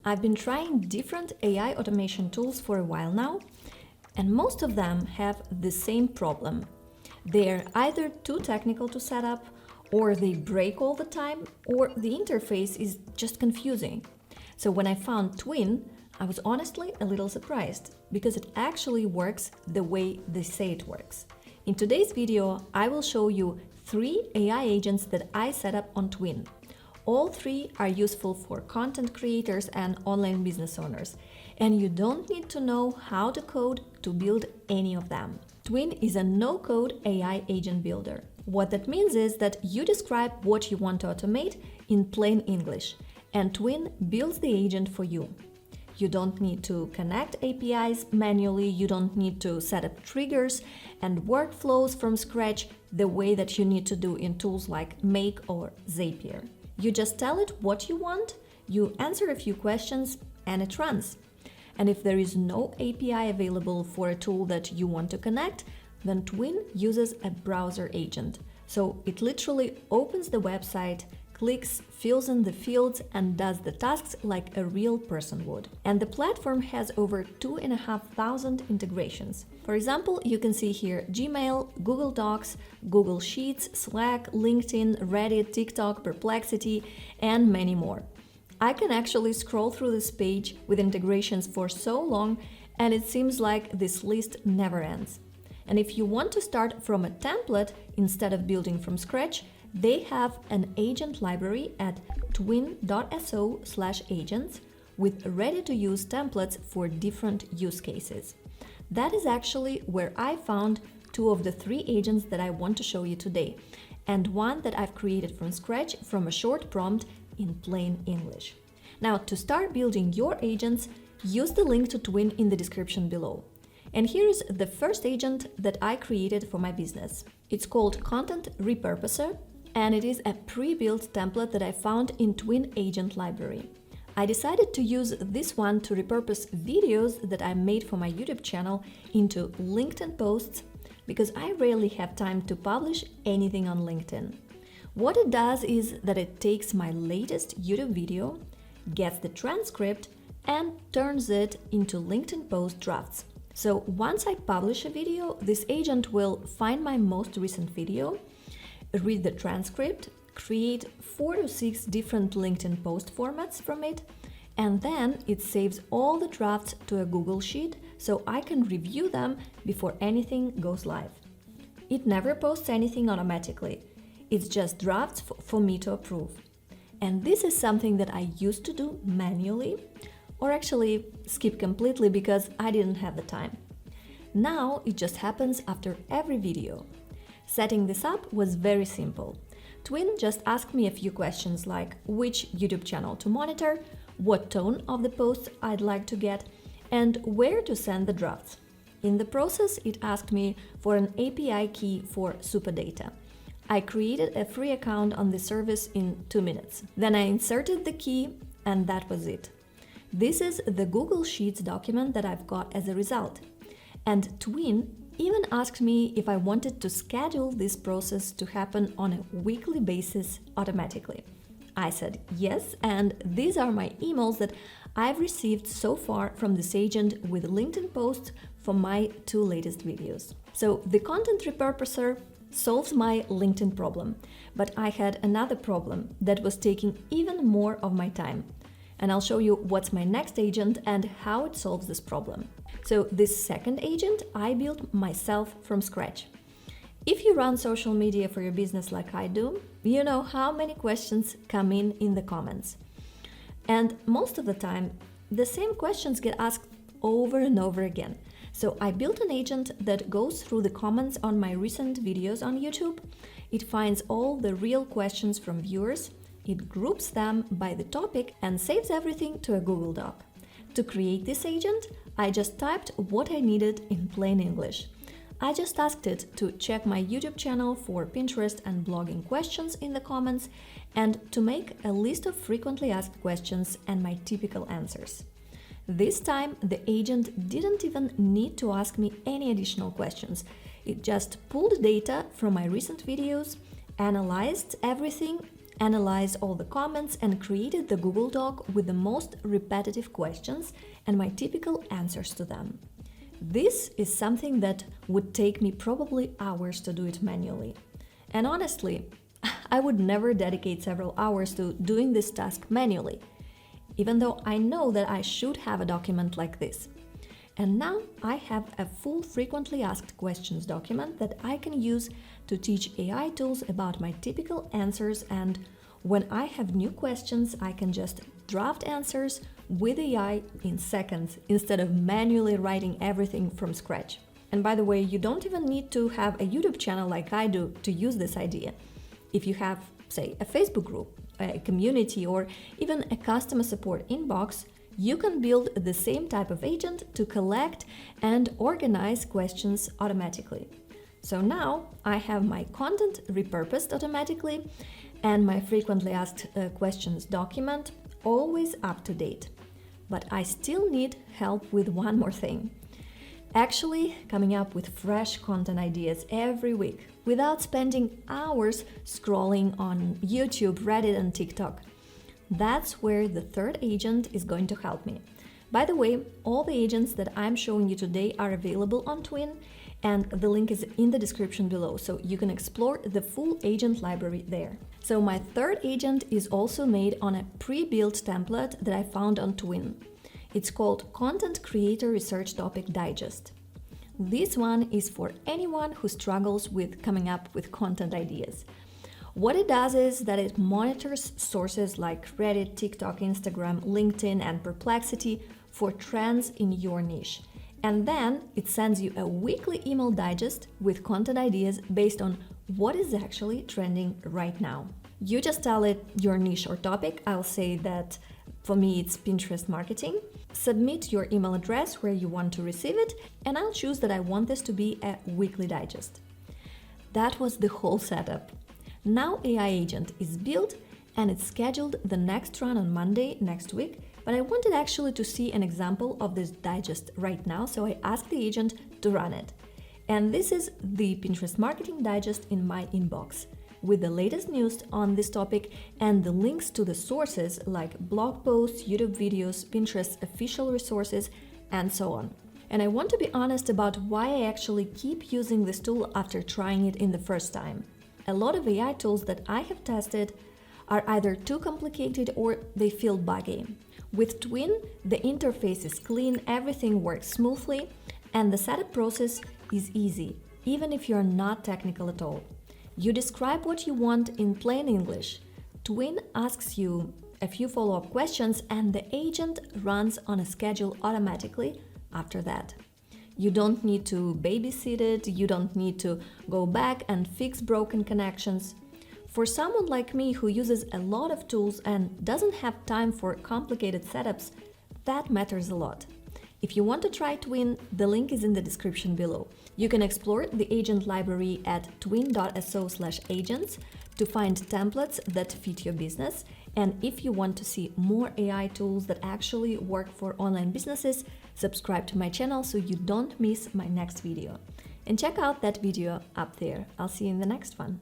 I've been trying different AI automation tools for a while now, and most of them have the same problem. They're either too technical to set up, or they break all the time, or the interface is just confusing. So when I found Twin, I was honestly a little surprised, because it actually works the way they say it works. In today's video, I will show you 3 AI agents that I set up on Twin. All 3 are useful for content creators and online business owners, and you don't need to know how to code to build any of them. Twin is a no-code AI agent builder. What that means is that you describe what you want to automate in plain English, and Twin builds the agent for you. You don't need to connect APIs manually, you don't need to set up triggers and workflows from scratch the way that you need to do in tools like Make or Zapier. You just tell it what you want, you answer a few questions, and it runs. And if there is no API available for a tool that you want to connect, then Twin uses a browser agent. So it literally opens the website, clicks, fills in the fields, and does the tasks like a real person would. And the platform has over 2,500 integrations. For example, you can see here Gmail, Google Docs, Google Sheets, Slack, LinkedIn, Reddit, TikTok, Perplexity, and many more. I can actually scroll through this page with integrations for so long, and it seems like this list never ends. And if you want to start from a template instead of building from scratch, they have an agent library at twin.so/agents with ready-to-use templates for different use cases. That is actually where I found 2 of the 3 agents that I want to show you today, and one that I've created from scratch from a short prompt in plain English. Now, to start building your agents, use the link to Twin in the description below. And here's the first agent that I created for my business. It's called Content Repurposer, and it is a pre-built template that I found in Twin Agent Library. I decided to use this one to repurpose videos that I made for my YouTube channel into LinkedIn posts, because I rarely have time to publish anything on LinkedIn. What it does is that it takes my latest YouTube video, gets the transcript, and turns it into LinkedIn post drafts. So once I publish a video, this agent will find my most recent video, read the transcript, create 4 to 6 different LinkedIn post formats from it, and then it saves all the drafts to a Google Sheet so I can review them before anything goes live. It never posts anything automatically. It's just drafts for me to approve. And this is something that I used to do manually, or actually skip completely because I didn't have the time. Now it just happens after every video. Setting this up was very simple. Twin just asked me a few questions like which YouTube channel to monitor, what tone of the posts I'd like to get, and where to send the drafts. In the process, it asked me for an API key for Superdata. I created a free account on the service in 2 minutes. Then I inserted the key, and that was it. This is the Google Sheets document that I've got as a result. And Twin even asked me if I wanted to schedule this process to happen on a weekly basis automatically. I said yes, and these are my emails that I've received so far from this agent with LinkedIn posts for my 2 latest videos. So the Content Repurposer solves my LinkedIn problem, but I had another problem that was taking even more of my time. And I'll show you what's my next agent and how it solves this problem. So this second agent I built myself from scratch. If you run social media for your business like I do, you know how many questions come in the comments. And most of the time, the same questions get asked over and over again. So I built an agent that goes through the comments on my recent videos on YouTube. It finds all the real questions from viewers, it groups them by the topic and saves everything to a Google Doc. To create this agent, I just typed what I needed in plain English. I just asked it to check my YouTube channel for Pinterest and blogging questions in the comments and to make a list of frequently asked questions and my typical answers. This time, the agent didn't even need to ask me any additional questions. It just pulled data from my recent videos, analyzed everything, analyzed all the comments, and created the Google Doc with the most repetitive questions and my typical answers to them. This is something that would take me probably hours to do it manually. And honestly, I would never dedicate several hours to doing this task manually, even though I know that I should have a document like this. And now I have a full frequently asked questions document that I can use to teach AI tools about my typical answers, and when I have new questions, I can just draft answers with AI in seconds instead of manually writing everything from scratch. And by the way, you don't even need to have a YouTube channel like I do to use this idea. If you have, say, a Facebook group, a community, or even a customer support inbox, you can build the same type of agent to collect and organize questions automatically. So now I have my content repurposed automatically and my frequently asked questions document always up to date. But I still need help with one more thing. Actually, coming up with fresh content ideas every week without spending hours scrolling on YouTube, Reddit, and TikTok. That's where the third agent is going to help me. By the way, all the agents that I'm showing you today are available on Twin, and the link is in the description below, so you can explore the full agent library there. So my third agent is also made on a pre-built template that I found on Twin. It's called Content Creator Research Topic Digest. This one is for anyone who struggles with coming up with content ideas. What it does is that it monitors sources like Reddit, TikTok, Instagram, LinkedIn, and Perplexity for trends in your niche. And then it sends you a weekly email digest with content ideas based on what is actually trending right now. You just tell it your niche or topic. I'll say that for me it's Pinterest marketing. Submit your email address where you want to receive it, and I'll choose that I want this to be a weekly digest. That was the whole setup. Now AI agent is built and it's scheduled the next run on Monday next week, but I wanted actually to see an example of this digest right now, so I asked the agent to run it. And this is the Pinterest marketing digest in my inbox, with the latest news on this topic and the links to the sources like blog posts, YouTube videos, Pinterest official resources, and so on. And I want to be honest about why I actually keep using this tool after trying it in the first time. A lot of AI tools that I have tested are either too complicated or they feel buggy. With Twin, the interface is clean, everything works smoothly, and the setup process is easy, even if you're not technical at all. You describe what you want in plain English. Twin asks you a few follow-up questions, and the agent runs on a schedule automatically after that. You don't need to babysit it, you don't need to go back and fix broken connections. For someone like me who uses a lot of tools and doesn't have time for complicated setups, that matters a lot. If you want to try Twin, the link is in the description below. You can explore the agent library at twin.so/agents to find templates that fit your business. And if you want to see more AI tools that actually work for online businesses, subscribe to my channel so you don't miss my next video. And check out that video up there. I'll see you in the next one.